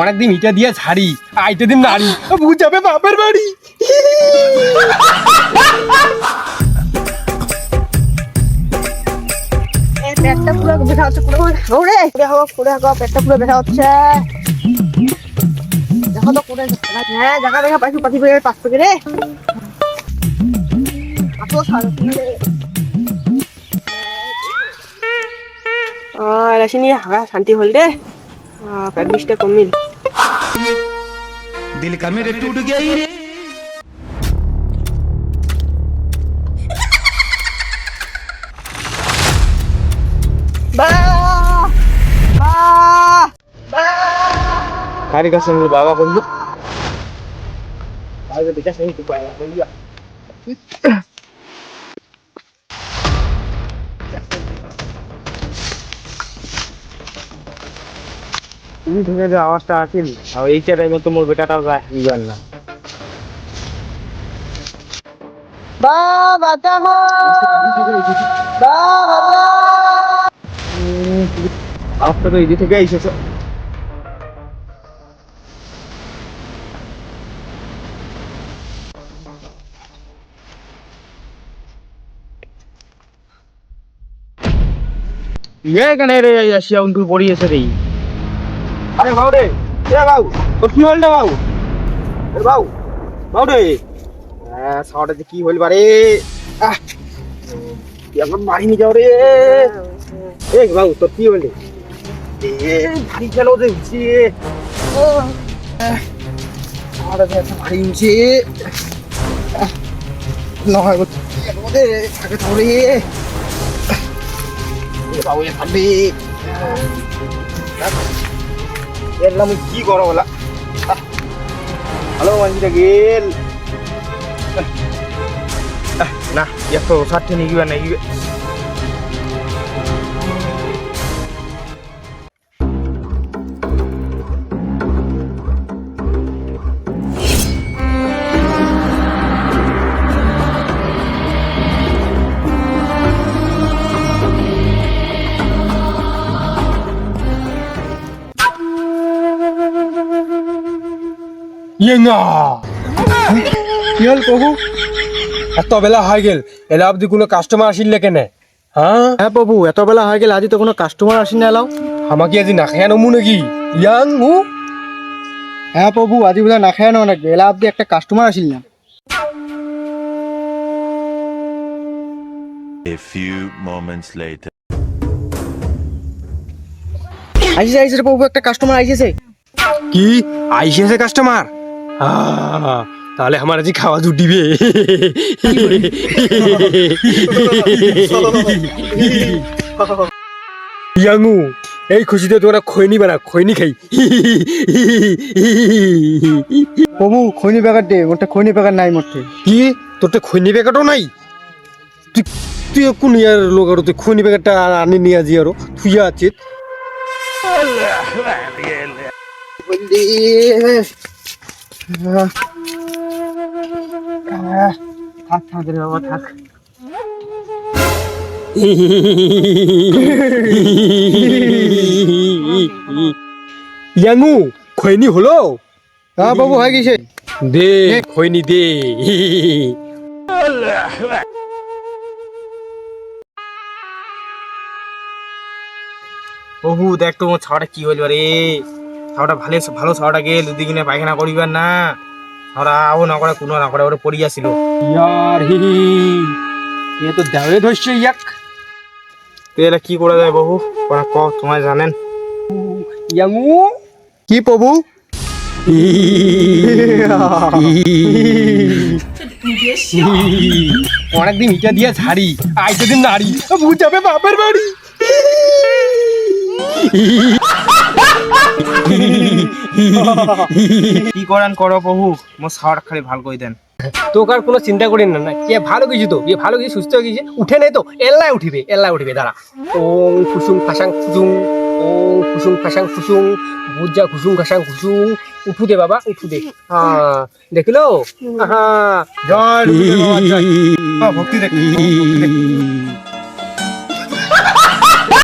অনেকদিন ইটা দিয়ে ঝাড়ি আইতে দিন নাড়ি বুঝাবে বাপের বাড়ি। পেটটা পুরো ব্যথা হচ্ছে, পুরো পেটটা পুরো ব্যথা হচ্ছে। দেখো তো কোথায় হ্যাঁ জায়গা দেখা পাইছি, পাখি পেয়ে পাঁচ থেকে রে রাশিনি হাগা শান্তি হল রে, পেট বিষটা কমিল। दिल का मेरे टूट गया ही रे। Kari kasih dulu bawa dulu. Ayo kita sini tuh bayar dulu ya. ini থেকে যে আওয়াজটা আসেনি আর এই টাইমে তো মোর বেটাটাও যায় ইবান না বাবা তামো বাবা আওয়াজটা তো এই থেকে এসেছে এখানে রে আসিয়া উন্টু পড়িয়েছে রে আরে বাউ রে এ বাউ তোর কি হল রে বাউ এ বাউ বাউ রে হ্যাঁ সাউন্ডে যে কি হইল বারে তুই এখন মারি নি যাও রে এ বাউ তোর কি হল রে এ ভারী খেলো দেখছি আমার কাছে ভারী উঠছে নয় ওদের থাকে তাহলে বাবু থাকবে এলাম কি করো বলা হ্যালো মানজিটা গেল না এত ষাটে নিয়ে গিয়ে নাকি ইয়েঙ্গা কি হল প্রভু এত বেলা হয়ে গেল এলা অব্দি কোনো কাস্টমার আসিলে কেনে হ্যাঁ হ্যাঁ প্রভু, এত বেলা হয়ে গেল আজি তো কোনো কাস্টমার আসি না এলাও। আমাকে আজি না খেয়ে নমু নাকি ইয়াং ও হ্যাঁ প্রভু, আজি বোধহয় না খায় না অনেক এলা অব্দি একটা কাস্টমার আসিল না। A few moments later. আইসে আইসে রে প্রভু, একটা কাস্টমার আইসেছে। কি আইসেছে কাস্টমার তাহলে আমার আজি খাওয়া জুটিবে ইয়াংু এই খুশিতে তোরা খৈনি বানা খৈনি খাই প্রভু খৈনি প্যাকেট দে, মোটে খৈনি প্যাকেট নাই মোটে। কি তোর তো খৈনি প্যাকেটও নাই তুই তুই কোন ইয়ার লোক আর তুই খৈনি প্যাকেটটা আনি নিয়ে আজি আর তুই আছিস থাক থাক রে বাবা থাক। ইয়াংু খৈনি হলো হ্যাঁ বাবু হয়ে গেছে, দে খৈনি দে প্রভু দেখ তো মোর ছাওয়াটা কি হইল রে ছাওয়াটা ভালো ভালো ছাওয়াটা গেল দুদিনে পায়খানা করিবার না ছাওয়াটা আও না করে কোনো না করে ওরে পড়িয়াছিল ইয়ার হি এ তো দেওরে ধরছে ইয়াক তো এরা কি করা যায় বাবু ওরা ক তোমায় জানেন ইয়াংু কি প্রভু? অনেকদিন ইটা দিয়ে ঝাড়ি আইতে দিন নাড়ি বুঝাবে বাপের বাড়ি কি করেন করো প্রভু মোর সাওয়ার খালি ভাল করে দেন তোকে আর কোনো চিন্তা করেন না কে ভালো কিছু তো এ ভালো কিছু সুস্থ হয়ে গেছে উঠে নেই তো এল্লাই উঠিবে দাঁড়া ওং ফুসুং ফাসাং ফুসুং ওং ফুসুং ফাসাং ফুসুং বুঝা খুসুং খাসাং খুসুং উঠু দে বাবা উঠু দে হ্যাঁ দেখলো হ্যাঁ জয় ভক্তি দেখ